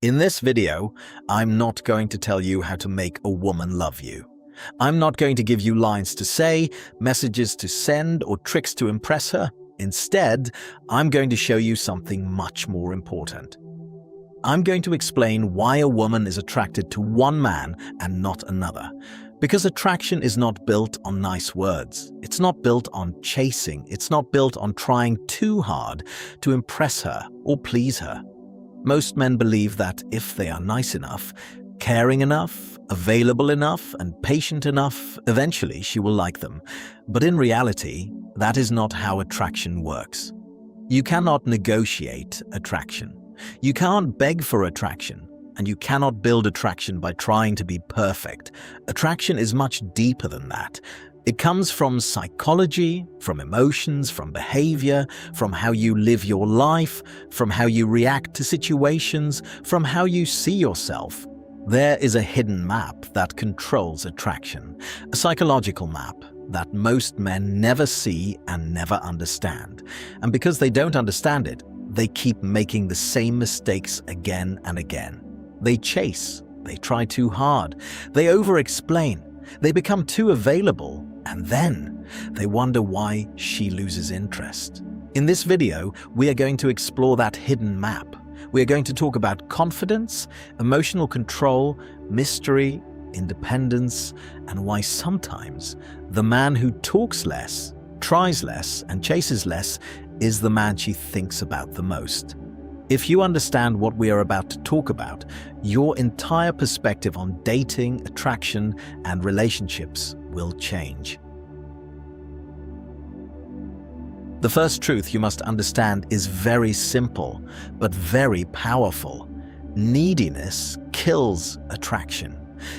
In this video, I'm not going to tell you how to make a woman love you. I'm not going to give you lines to say, messages to send, or tricks to impress her. Instead, I'm going to show you something much more important. I'm going to explain why a woman is attracted to one man and not another. Because attraction is not built on nice words. It's not built on chasing. It's not built on trying too hard to impress her or please her. Most men believe that if they are nice enough, caring enough, available enough, and patient enough, eventually she will like them. But in reality, that is not how attraction works. You cannot negotiate attraction. You can't beg for attraction, and you cannot build attraction by trying to be perfect. Attraction is much deeper than that. It comes from psychology, from emotions, from behavior, from how you live your life, from how you react to situations, from how you see yourself. There is a hidden map that controls attraction, a psychological map that most men never see and never understand. And because they don't understand it, they keep making the same mistakes again and again. They chase, they try too hard, they over-explain, they become too available, and then they wonder why she loses interest. In this video, we are going to explore that hidden map. We are going to talk about confidence, emotional control, mystery, independence, and why sometimes the man who talks less, tries less, and chases less is the man she thinks about the most. If you understand what we are about to talk about, your entire perspective on dating, attraction, and relationships will change. The first truth you must understand is very simple, but very powerful. Neediness kills attraction.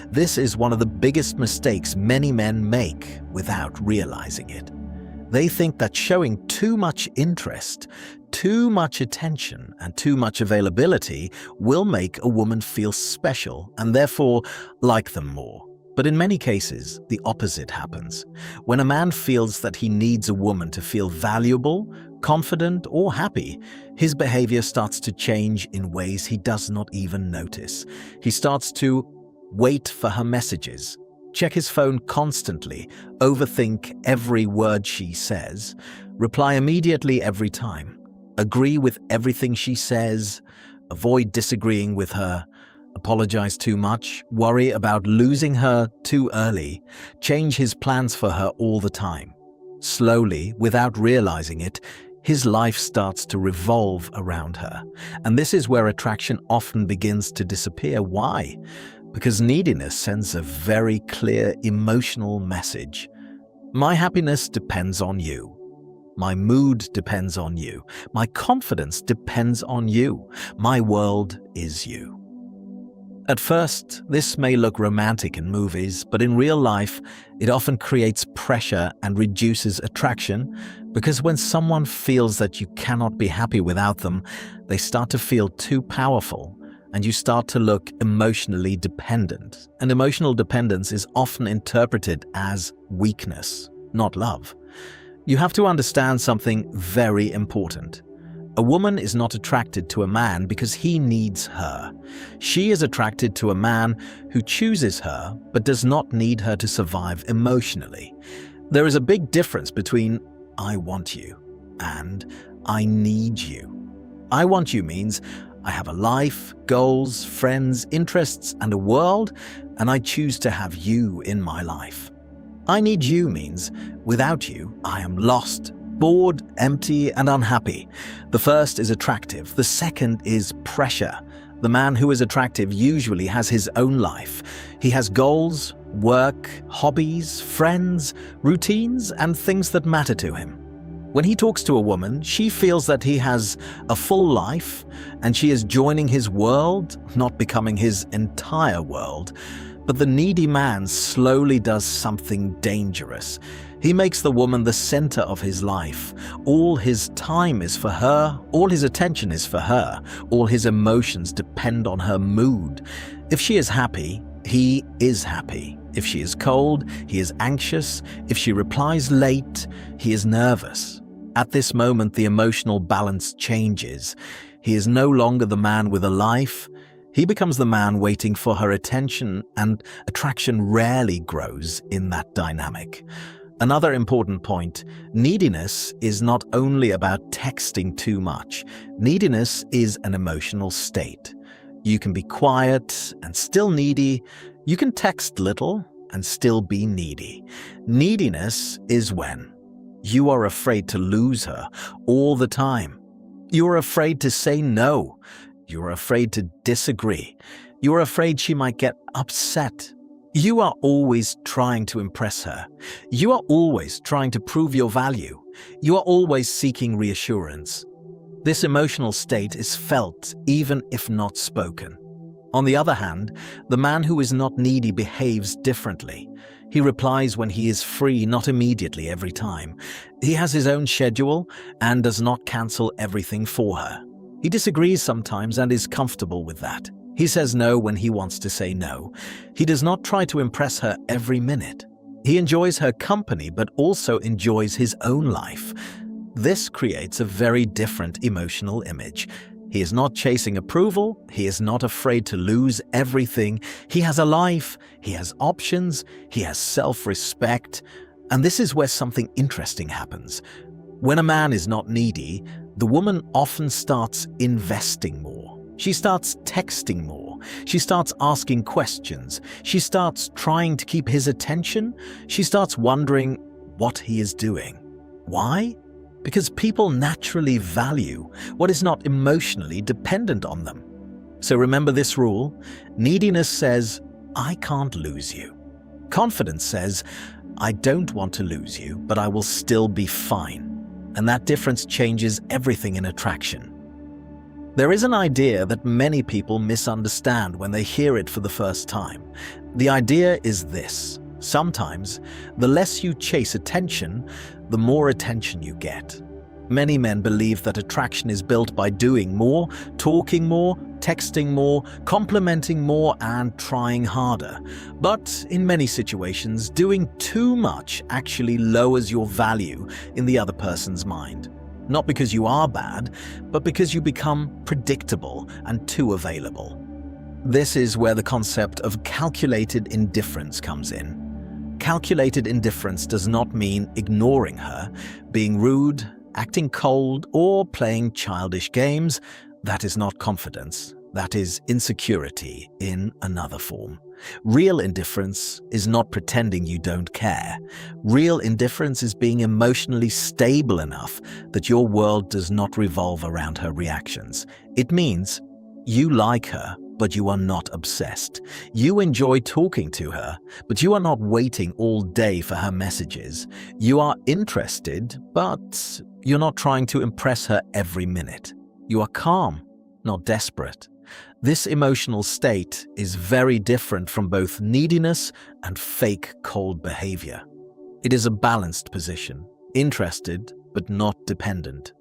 This is one of the biggest mistakes many men make without realizing it. They think that showing too much interest, too much attention, and too much availability will make a woman feel special and therefore like them more. But in many cases, the opposite happens. When a man feels that he needs a woman to feel valuable, confident, or happy, his behavior starts to change in ways he does not even notice. He starts to wait for her messages, check his phone constantly, overthink every word she says, reply immediately every time, agree with everything she says, avoid disagreeing with her, apologize too much, worry about losing her too early, change his plans for her all the time. Slowly, without realizing it, his life starts to revolve around her. And this is where attraction often begins to disappear. Why? Because neediness sends a very clear emotional message. My happiness depends on you. My mood depends on you. My confidence depends on you. My world is you. At first, this may look romantic in movies, but in real life, it often creates pressure and reduces attraction because when someone feels that you cannot be happy without them, they start to feel too powerful and you start to look emotionally dependent. And emotional dependence is often interpreted as weakness, not love. You have to understand something very important. A woman is not attracted to a man because he needs her. She is attracted to a man who chooses her but does not need her to survive emotionally. There is a big difference between "I want you" and "I need you." "I want you" means I have a life, goals, friends, interests, and a world, and I choose to have you in my life. "I need you" means without you, I am lost, bored, empty, and unhappy. The first is attractive. The second is pressure. The man who is attractive usually has his own life. He has goals, work, hobbies, friends, routines, and things that matter to him. When he talks to a woman, she feels that he has a full life, and she is joining his world, not becoming his entire world. But the needy man slowly does something dangerous. He makes the woman the center of his life. All his time is for her, all his attention is for her, all his emotions depend on her mood. If she is happy, he is happy. If she is cold, he is anxious. If she replies late, he is nervous. At this moment, the emotional balance changes. He is no longer the man with a life. He becomes the man waiting for her attention, and attraction rarely grows in that dynamic. Another important point, neediness is not only about texting too much. Neediness is an emotional state. You can be quiet and still needy. You can text little and still be needy. Neediness is when you are afraid to lose her all the time. You are afraid to say no. You are afraid to disagree. You are afraid she might get upset. You are always trying to impress her. You are always trying to prove your value. You are always seeking reassurance. This emotional state is felt even if not spoken. On the other hand, the man who is not needy behaves differently. He replies when he is free, not immediately every time. He has his own schedule and does not cancel everything for her. He disagrees sometimes and is comfortable with that. He says no when he wants to say no. He does not try to impress her every minute. He enjoys her company but also enjoys his own life. This creates a very different emotional image. He is not chasing approval. He is not afraid to lose everything. He has a life. He has options. He has self-respect. And this is where something interesting happens. When a man is not needy, the woman often starts investing more. She starts texting more. She starts asking questions. She starts trying to keep his attention. She starts wondering what he is doing. Why? Because people naturally value what is not emotionally dependent on them. So remember this rule. Neediness says, I can't lose you. Confidence says, I don't want to lose you, but I will still be fine. And that difference changes everything in attraction. There is an idea that many people misunderstand when they hear it for the first time. The idea is this. Sometimes, the less you chase attention, the more attention you get. Many men believe that attraction is built by doing more, talking more, texting more, complimenting more, and trying harder. But in many situations, doing too much actually lowers your value in the other person's mind. Not because you are bad, but because you become predictable and too available. This is where the concept of calculated indifference comes in. Calculated indifference does not mean ignoring her, being rude, acting cold, or playing childish games. That is not confidence. That is insecurity in another form. Real indifference is not pretending you don't care. Real indifference is being emotionally stable enough that your world does not revolve around her reactions. It means you like her, but you are not obsessed. You enjoy talking to her, but you are not waiting all day for her messages. You are interested, but you're not trying to impress her every minute. You are calm, not desperate. This emotional state is very different from both neediness and fake cold behavior. It is a balanced position, interested but not dependent.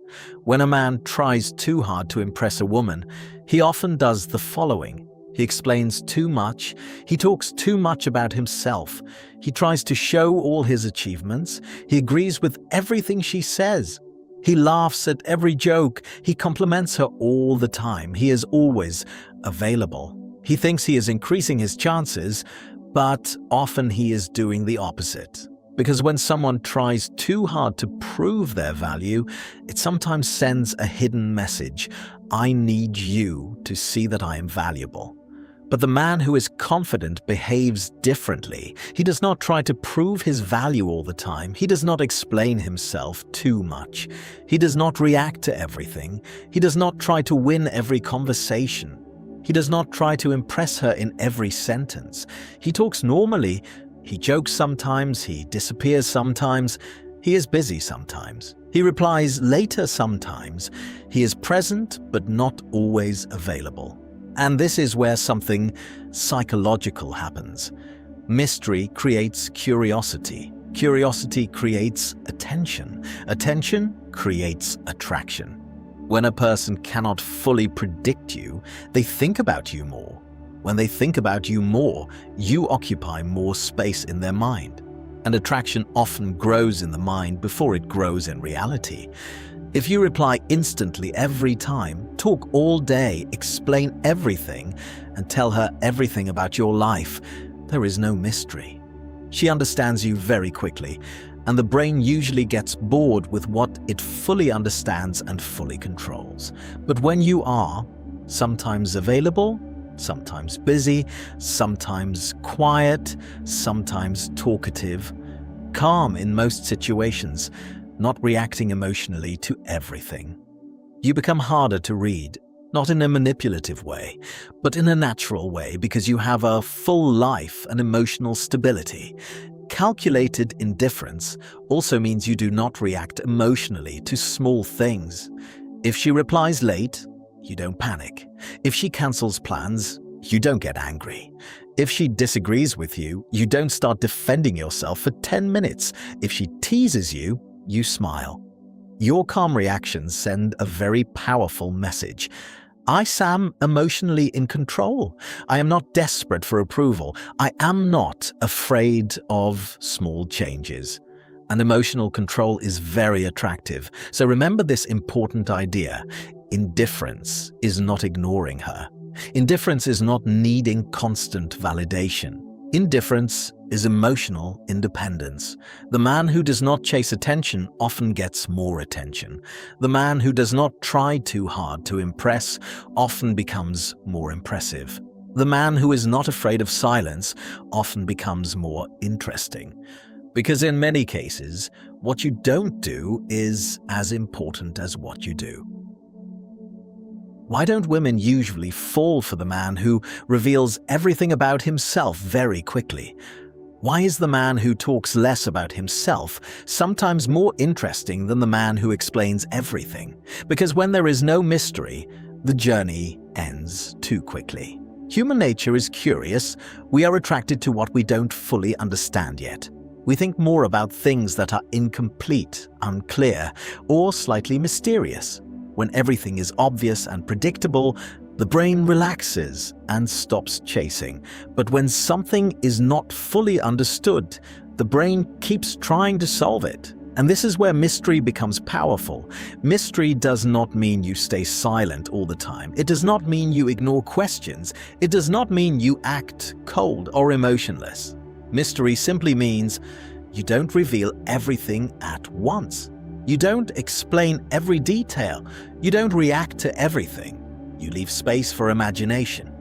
When a man tries too hard to impress a woman, he often does the following. He explains too much. He talks too much about himself. He tries to show all his achievements. He agrees with everything she says. He laughs at every joke. He compliments her all the time. He is always available. He thinks he is increasing his chances, but often he is doing the opposite. Because when someone tries too hard to prove their value, it sometimes sends a hidden message. I need you to see that I am valuable. But the man who is confident behaves differently. He does not try to prove his value all the time. He does not explain himself too much. He does not react to everything. He does not try to win every conversation. He does not try to impress her in every sentence. He talks normally. He jokes sometimes. He disappears sometimes. He is busy sometimes. He replies later sometimes. He is present but not always available. And this is where something psychological happens. Mystery creates curiosity. Curiosity creates attention. Attention creates attraction. When a person cannot fully predict you, they think about you more. When they think about you more, you occupy more space in their mind. And attraction often grows in the mind before it grows in reality. If you reply instantly every time, talk all day, explain everything, and tell her everything about your life, there is no mystery. She understands you very quickly, and the brain usually gets bored with what it fully understands and fully controls. But when you are sometimes available, sometimes busy, sometimes quiet, sometimes talkative, calm in most situations, not reacting emotionally to everything, you become harder to read, not in a manipulative way, but in a natural way, because you have a full life and emotional stability. Calculated indifference also means you do not react emotionally to small things. If she replies late, you don't panic. If she cancels plans, you don't get angry. If she disagrees with you, you don't start defending yourself for 10 minutes. If she teases you, you smile. Your calm reactions send a very powerful message. I am emotionally in control. I am not desperate for approval. I am not afraid of small changes. And emotional control is very attractive. So remember this important idea. Indifference is not ignoring her. Indifference is not needing constant validation. Indifference is emotional independence. The man who does not chase attention often gets more attention. The man who does not try too hard to impress often becomes more impressive. The man who is not afraid of silence often becomes more interesting. Because in many cases, what you don't do is as important as what you do. Why don't women usually fall for the man who reveals everything about himself very quickly? Why is the man who talks less about himself sometimes more interesting than the man who explains everything? Because when there is no mystery, the journey ends too quickly. Human nature is curious. We are attracted to what we don't fully understand yet. We think more about things that are incomplete, unclear, or slightly mysterious. When everything is obvious and predictable, the brain relaxes and stops chasing. But when something is not fully understood, the brain keeps trying to solve it. And this is where mystery becomes powerful. Mystery does not mean you stay silent all the time. It does not mean you ignore questions. It does not mean you act cold or emotionless. Mystery simply means you don't reveal everything at once. You don't explain every detail. You don't react to everything. You leave space for imagination.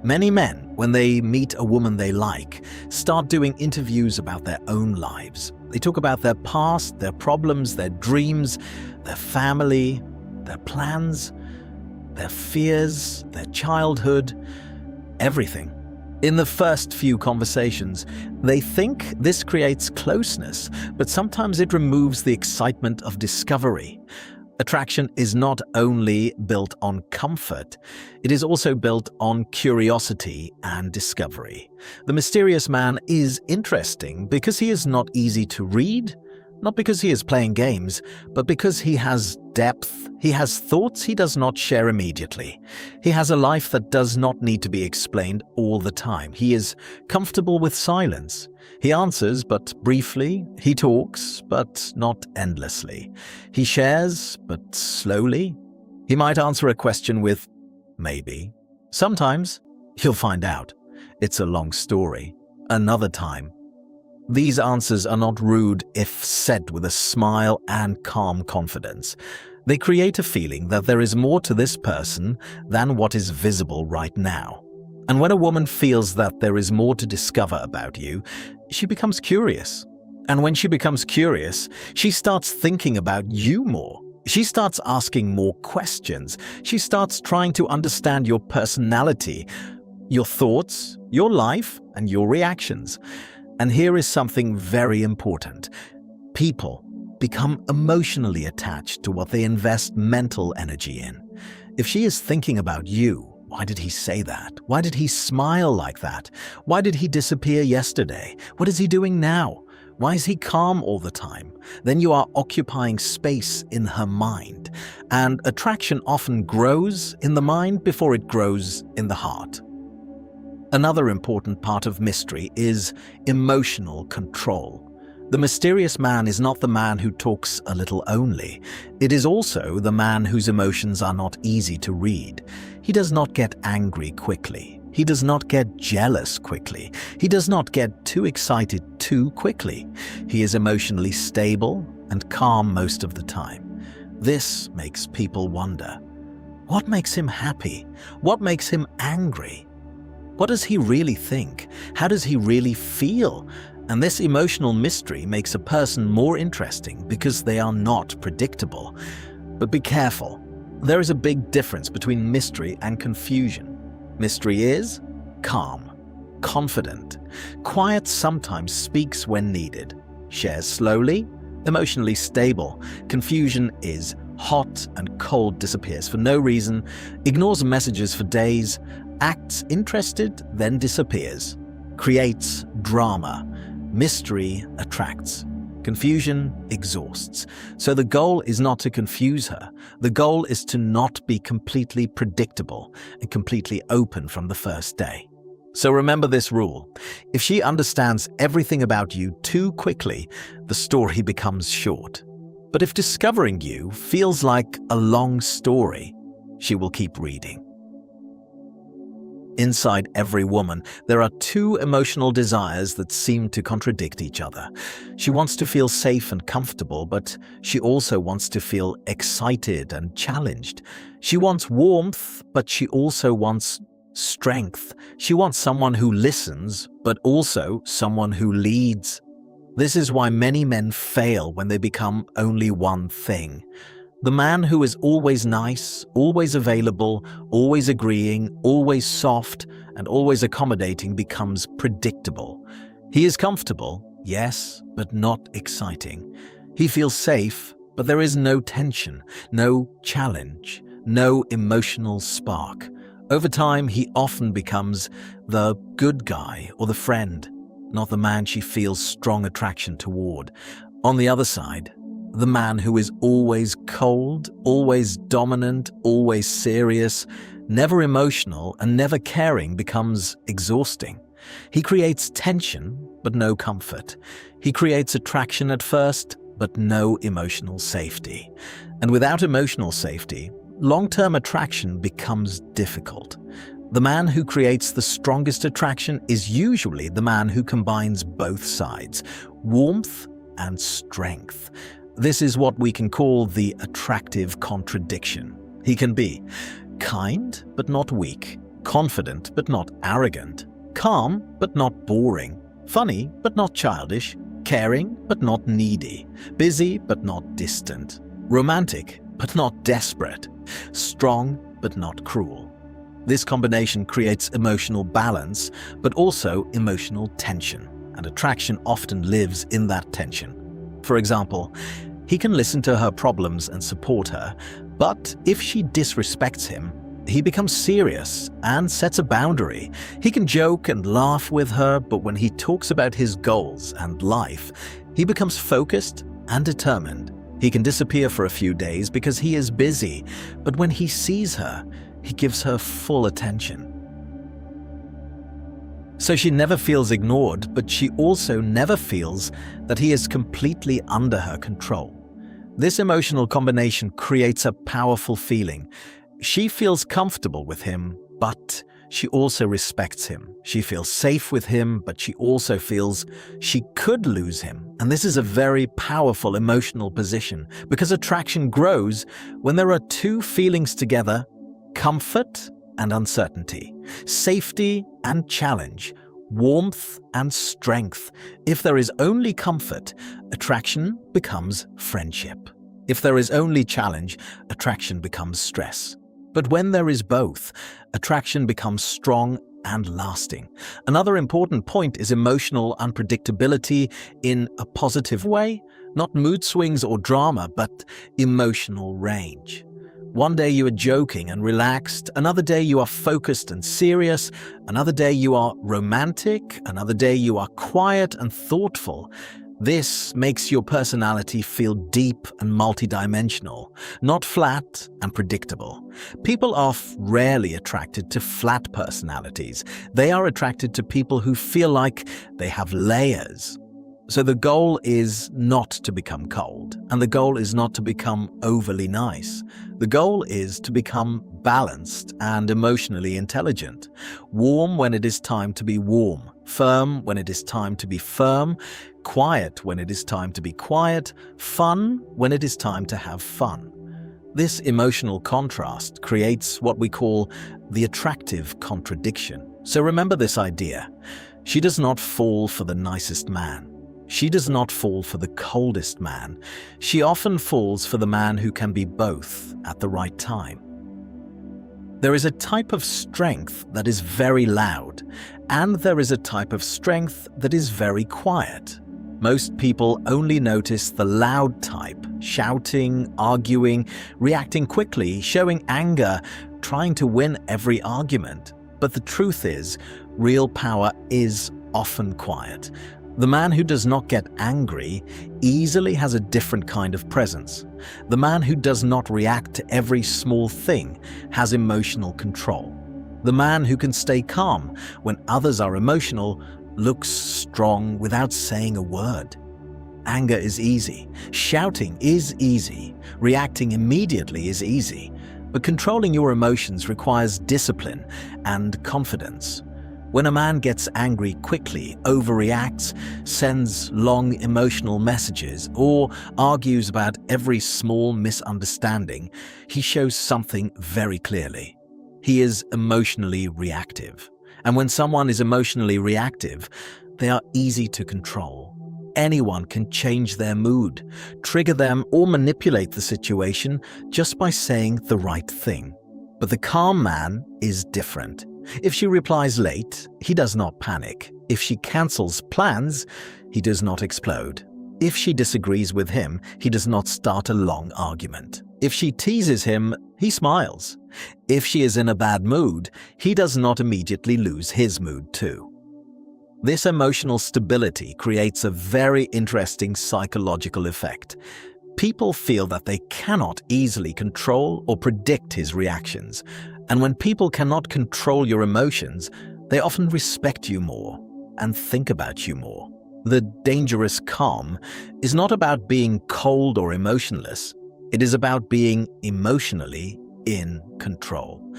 Many men, when they meet a woman they like, start doing interviews about their own lives. They talk about their past, their problems, their dreams, their family, their plans, their fears, their childhood, everything. In the first few conversations, they think this creates closeness, but sometimes it removes the excitement of discovery. Attraction is not only built on comfort, it is also built on curiosity and discovery. The mysterious man is interesting because he is not easy to read, not because he is playing games, but because he has depth, he has thoughts he does not share immediately. He has a life that does not need to be explained all the time. He is comfortable with silence. He answers, but briefly. He talks, but not endlessly. He shares, but slowly. He might answer a question with, maybe. Sometimes, you'll find out. It's a long story. Another time. These answers are not rude if said with a smile and calm confidence. They create a feeling that there is more to this person than what is visible right now. And when a woman feels that there is more to discover about you, she becomes curious. And when she becomes curious, she starts thinking about you more. She starts asking more questions. She starts trying to understand your personality, your thoughts, your life, and your reactions. And here is something very important. People become emotionally attached to what they invest mental energy in. If she is thinking about you, why did he say that? Why did he smile like that? Why did he disappear yesterday? What is he doing now? Why is he calm all the time? Then you are occupying space in her mind. And attraction often grows in the mind before it grows in the heart. Another important part of mystery is emotional control. The mysterious man is not the man who talks a little only. It is also the man whose emotions are not easy to read. He does not get angry quickly. He does not get jealous quickly. He does not get too excited too quickly. He is emotionally stable and calm most of the time. This makes people wonder, what makes him happy? What makes him angry? What does he really think? How does he really feel? And this emotional mystery makes a person more interesting because they are not predictable. But be careful. There is a big difference between mystery and confusion. Mystery is calm, confident, quiet, sometimes speaks when needed, shares slowly, emotionally stable. Confusion is hot and cold, disappears for no reason, ignores messages for days, acts interested, then disappears, creates drama. Mystery attracts. Confusion exhausts. So the goal is not to confuse her. The goal is to not be completely predictable and completely open from the first day. So remember this rule. If she understands everything about you too quickly, the story becomes short. But if discovering you feels like a long story, she will keep reading. Inside every woman, there are two emotional desires that seem to contradict each other. She wants to feel safe and comfortable, but she also wants to feel excited and challenged. She wants warmth, but she also wants strength. She wants someone who listens, but also someone who leads. This is why many men fail when they become only one thing. The man who is always nice, always available, always agreeing, always soft, and always accommodating becomes predictable. He is comfortable, yes, but not exciting. He feels safe, but there is no tension, no challenge, no emotional spark. Over time, he often becomes the good guy or the friend, not the man she feels strong attraction toward. On the other side, the man who is always cold, always dominant, always serious, never emotional, and never caring becomes exhausting. He creates tension, but no comfort. He creates attraction at first, but no emotional safety. And without emotional safety, long-term attraction becomes difficult. The man who creates the strongest attraction is usually the man who combines both sides, warmth and strength. This is what we can call the attractive contradiction. He can be kind but not weak, confident but not arrogant, calm but not boring, funny but not childish, caring but not needy, busy but not distant, romantic but not desperate, strong but not cruel. This combination creates emotional balance but also emotional tension, and attraction often lives in that tension. For example, he can listen to her problems and support her, but if she disrespects him, he becomes serious and sets a boundary. He can joke and laugh with her, but when he talks about his goals and life, he becomes focused and determined. He can disappear for a few days because he is busy, but when he sees her, he gives her full attention. So she never feels ignored, but she also never feels that he is completely under her control. This emotional combination creates a powerful feeling. She feels comfortable with him, but she also respects him. She feels safe with him, but she also feels she could lose him. And this is a very powerful emotional position because attraction grows when there are two feelings together: comfort and uncertainty, safety and challenge, warmth and strength. If there is only comfort, attraction becomes friendship. If there is only challenge, attraction becomes stress. But when there is both, attraction becomes strong and lasting. Another important point is emotional unpredictability in a positive way, not mood swings or drama, but emotional range. One day you are joking and relaxed, another day you are focused and serious, another day you are romantic, another day you are quiet and thoughtful. This makes your personality feel deep and multidimensional, not flat and predictable. People are rarely attracted to flat personalities. They are attracted to people who feel like they have layers. So the goal is not to become cold, and the goal is not to become overly nice. The goal is to become balanced and emotionally intelligent, warm when it is time to be warm, firm when it is time to be firm, quiet when it is time to be quiet, fun when it is time to have fun. This emotional contrast creates what we call the attractive contradiction. So remember this idea. She does not fall for the nicest man. She does not fall for the coldest man. She often falls for the man who can be both at the right time. There is a type of strength that is very loud, and there is a type of strength that is very quiet. Most people only notice the loud type, shouting, arguing, reacting quickly, showing anger, trying to win every argument. But the truth is, real power is often quiet. The man who does not get angry easily has a different kind of presence. The man who does not react to every small thing has emotional control. The man who can stay calm when others are emotional looks strong without saying a word. Anger is easy. Shouting is easy. Reacting immediately is easy. But controlling your emotions requires discipline and confidence. When a man gets angry quickly, overreacts, sends long emotional messages, or argues about every small misunderstanding, he shows something very clearly. He is emotionally reactive. And when someone is emotionally reactive, they are easy to control. Anyone can change their mood, trigger them, or manipulate the situation just by saying the right thing. But the calm man is different. If she replies late, he does not panic. If she cancels plans, he does not explode. If she disagrees with him, he does not start a long argument. If she teases him, he smiles. If she is in a bad mood, he does not immediately lose his mood too. This emotional stability creates a very interesting psychological effect. People feel that they cannot easily control or predict his reactions. And when people cannot control your emotions, they often respect you more and think about you more. The dangerous calm is not about being cold or emotionless. It is about being emotionally in control.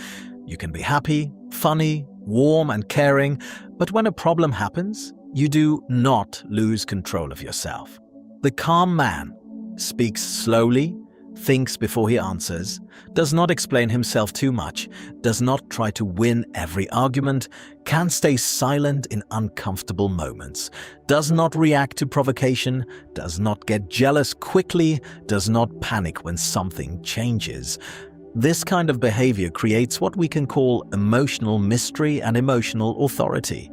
You can be happy, funny, warm, and caring, but when a problem happens, you do not lose control of yourself. The calm man speaks slowly, thinks before he answers, does not explain himself too much, does not try to win every argument, can stay silent in uncomfortable moments, does not react to provocation, does not get jealous quickly, does not panic when something changes. This kind of behavior creates what we can call emotional mystery and emotional authority.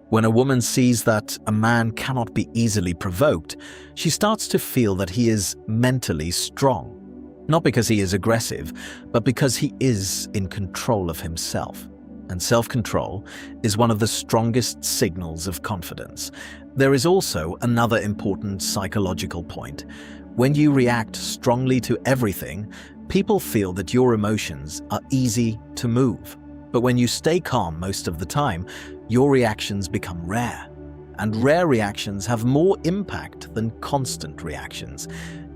When a woman sees that a man cannot be easily provoked, she starts to feel that he is mentally strong. Not because he is aggressive, but because he is in control of himself. And self-control is one of the strongest signals of confidence. There is also another important psychological point. When you react strongly to everything, people feel that your emotions are easy to move. But when you stay calm most of the time, your reactions become rare. And rare reactions have more impact than constant reactions.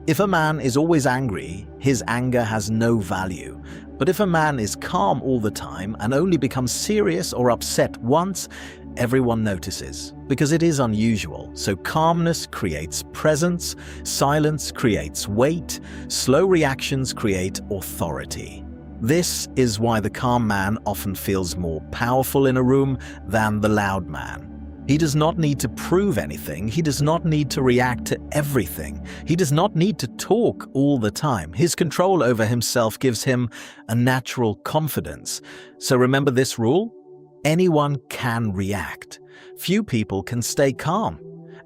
If a man is always angry, his anger has no value. But if a man is calm all the time and only becomes serious or upset once, everyone notices, because it is unusual. So calmness creates presence, silence creates weight, slow reactions create authority. This is why the calm man often feels more powerful in a room than the loud man. He does not need to prove anything. He does not need to react to everything. He does not need to talk all the time. His control over himself gives him a natural confidence. So remember this rule: anyone can react. Few people can stay calm.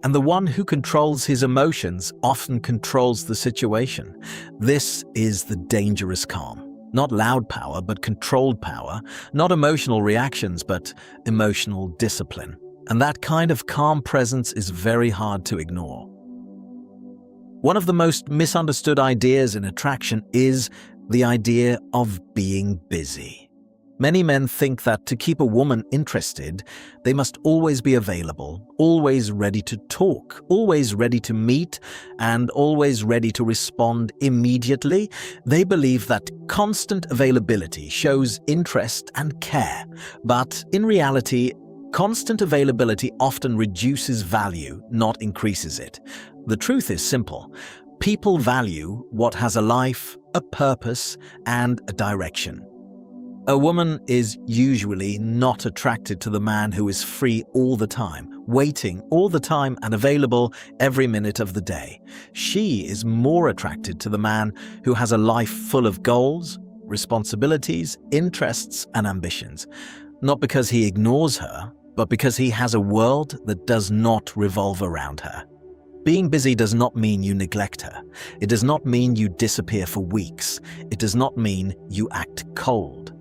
And the one who controls his emotions often controls the situation. This is the dangerous calm. Not loud power, but controlled power. Not emotional reactions, but emotional discipline. And that kind of calm presence is very hard to ignore. One of the most misunderstood ideas in attraction is the idea of being busy. Many men think that to keep a woman interested, they must always be available, always ready to talk, always ready to meet, and always ready to respond immediately. They believe that constant availability shows interest and care, but in reality, constant availability often reduces value, not increases it. The truth is simple. People value what has a life, a purpose, and a direction. A woman is usually not attracted to the man who is free all the time, waiting all the time and available every minute of the day. She is more attracted to the man who has a life full of goals, responsibilities, interests, and ambitions. Not because he ignores her, but because he has a world that does not revolve around her. Being busy does not mean you neglect her. It does not mean you disappear for weeks. It does not mean you act cold.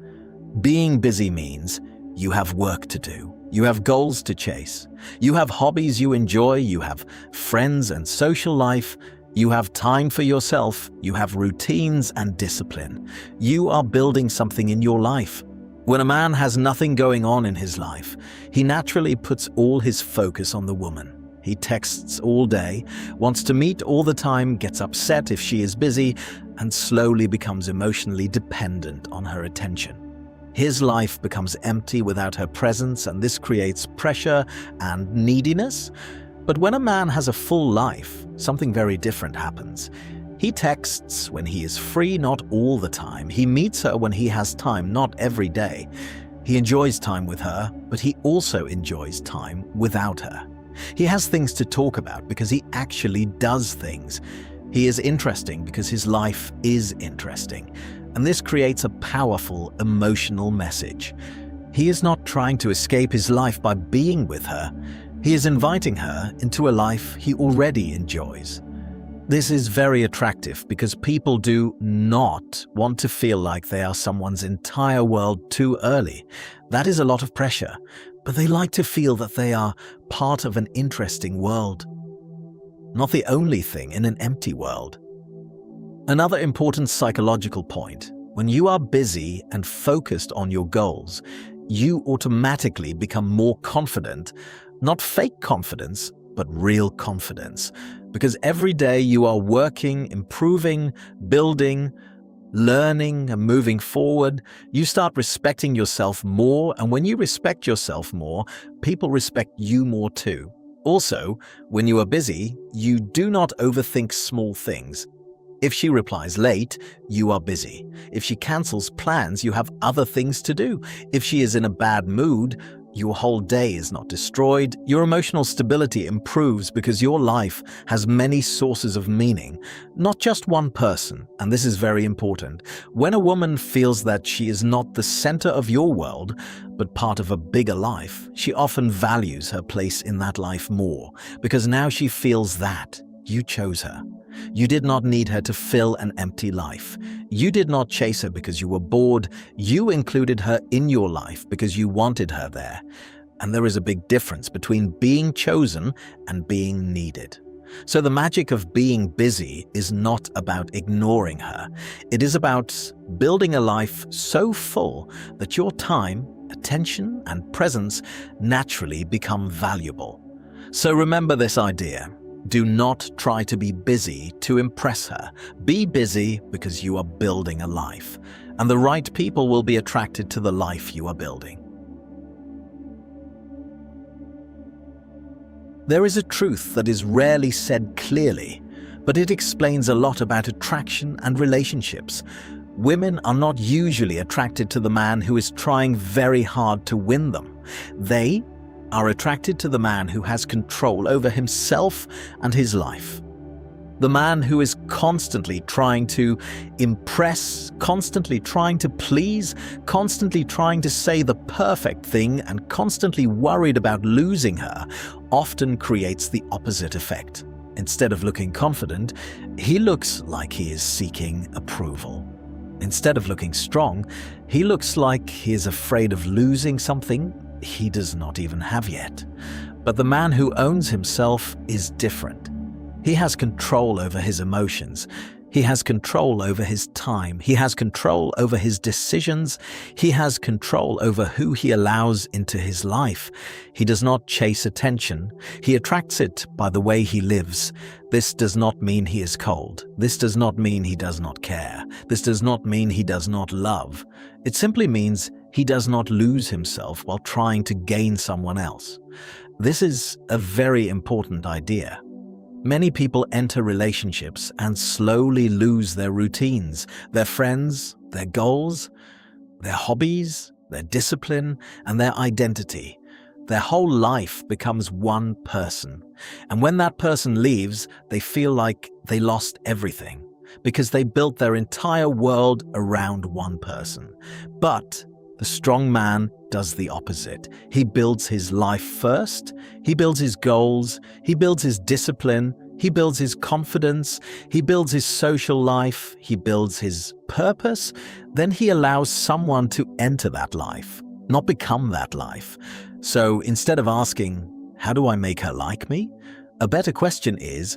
Being busy means you have work to do. You have goals to chase. You have hobbies you enjoy. You have friends and social life. You have time for yourself. You have routines and discipline. You are building something in your life. When a man has nothing going on in his life, he naturally puts all his focus on the woman. He texts all day, wants to meet all the time, gets upset if she is busy, and slowly becomes emotionally dependent on her attention. His life becomes empty without her presence, and this creates pressure and neediness. But when a man has a full life, something very different happens. He texts when he is free, not all the time. He meets her when he has time, not every day. He enjoys time with her, but he also enjoys time without her. He has things to talk about because he actually does things. He is interesting because his life is interesting. And this creates a powerful emotional message. He is not trying to escape his life by being with her. He is inviting her into a life he already enjoys. This is very attractive because people do not want to feel like they are someone's entire world too early. That is a lot of pressure, but they like to feel that they are part of an interesting world, not the only thing in an empty world. Another important psychological point: when you are busy and focused on your goals, you automatically become more confident, not fake confidence, but real confidence. Because every day you are working, improving, building, learning, and moving forward, you start respecting yourself more, and when you respect yourself more, people respect you more too. Also, when you are busy, you do not overthink small things. If she replies late, you are busy. If she cancels plans, you have other things to do. If she is in a bad mood, your whole day is not destroyed. Your emotional stability improves because your life has many sources of meaning, not just one person, and this is very important. When a woman feels that she is not the center of your world, but part of a bigger life, she often values her place in that life more, because now she feels that you chose her. You did not need her to fill an empty life. You did not chase her because you were bored. You included her in your life because you wanted her there. And there is a big difference between being chosen and being needed. So the magic of being busy is not about ignoring her. It is about building a life so full that your time, attention, and presence naturally become valuable. So remember this idea. Do not try to be busy to impress her. Be busy because you are building a life, and the right people will be attracted to the life you are building. There is a truth that is rarely said clearly, but it explains a lot about attraction and relationships. Women are not usually attracted to the man who is trying very hard to win them. They are attracted to the man who has control over himself and his life. The man who is constantly trying to impress, constantly trying to please, constantly trying to say the perfect thing, and constantly worried about losing her, often creates the opposite effect. Instead of looking confident, he looks like he is seeking approval. Instead of looking strong, he looks like he is afraid of losing something he does not even have yet. But the man who owns himself is different. He has control over his emotions. He has control over his time. He has control over his decisions. He has control over who he allows into his life. He does not chase attention. He attracts it by the way he lives. This does not mean he is cold. This does not mean he does not care. This does not mean he does not love. It simply means he does not lose himself while trying to gain someone else. This is a very important idea. Many people enter relationships and slowly lose their routines, their friends, their goals, their hobbies, their discipline, and their identity. Their whole life becomes one person. And when that person leaves, they feel like they lost everything because they built their entire world around one person. But the strong man does the opposite. He builds his life first. He builds his goals. He builds his discipline. He builds his confidence. He builds his social life. He builds his purpose. Then he allows someone to enter that life, not become that life. So instead of asking, how do I make her like me? A better question is,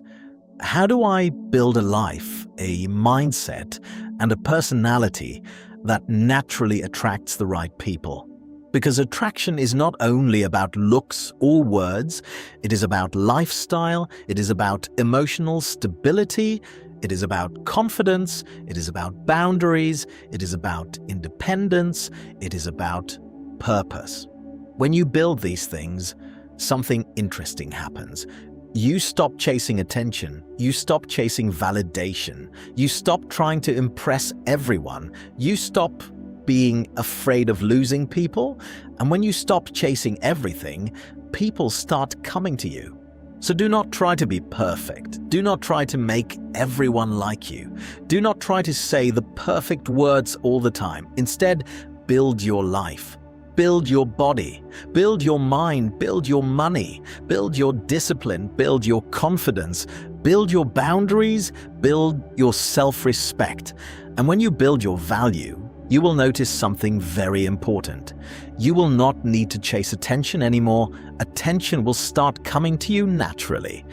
how do I build a life, a mindset, and a personality that naturally attracts the right people? Because attraction is not only about looks or words, it is about lifestyle, it is about emotional stability, it is about confidence, it is about boundaries, it is about independence, it is about purpose. When you build these things, something interesting happens. You stop chasing attention. You stop chasing validation. You stop trying to impress everyone. You stop being afraid of losing people. And when you stop chasing everything, people start coming to you. So do not try to be perfect. Do not try to make everyone like you. Do not try to say the perfect words all the time. Instead, build your life. Build your body, build your mind, build your money, build your discipline, build your confidence, build your boundaries, build your self-respect. And when you build your value, you will notice something very important. You will not need to chase attention anymore. Attention will start coming to you naturally.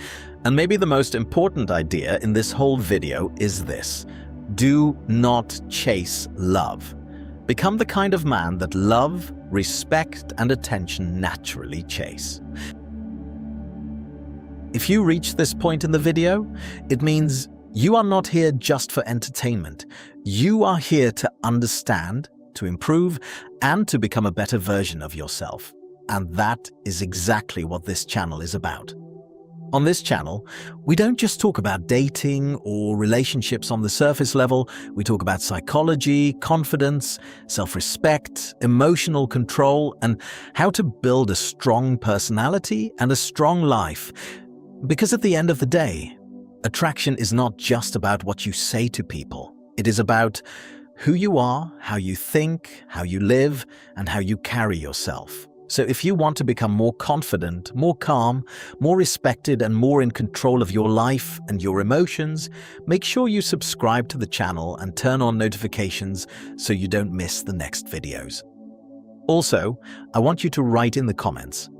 And maybe the most important idea in this whole video is this: do not chase love. Become the kind of man that love, respect, and attention naturally chase. If you reach this point in the video, it means you are not here just for entertainment. You are here to understand, to improve, and to become a better version of yourself. And that is exactly what this channel is about. On this channel, we don't just talk about dating or relationships on the surface level. We talk about psychology, confidence, self-respect, emotional control, and how to build a strong personality and a strong life. Because at the end of the day, attraction is not just about what you say to people. It is about who you are, how you think, how you live, and how you carry yourself. So if you want to become more confident, more calm, more respected, and more in control of your life and your emotions, make sure you subscribe to the channel and turn on notifications so you don't miss the next videos. Also, I want you to write in the comments,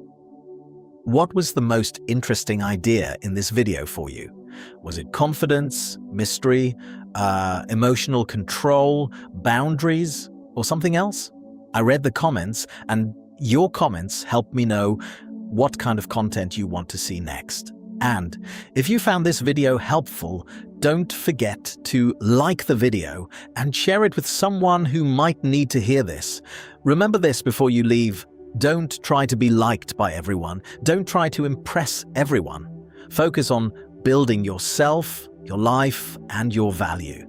what was the most interesting idea in this video for you? Was it confidence, mystery, emotional control, boundaries, or something else? I read the comments, and your comments help me know what kind of content you want to see next. And if you found this video helpful, don't forget to like the video and share it with someone who might need to hear this. Remember this before you leave: don't try to be liked by everyone. Don't try to impress everyone. Focus on building yourself, your life, and your value.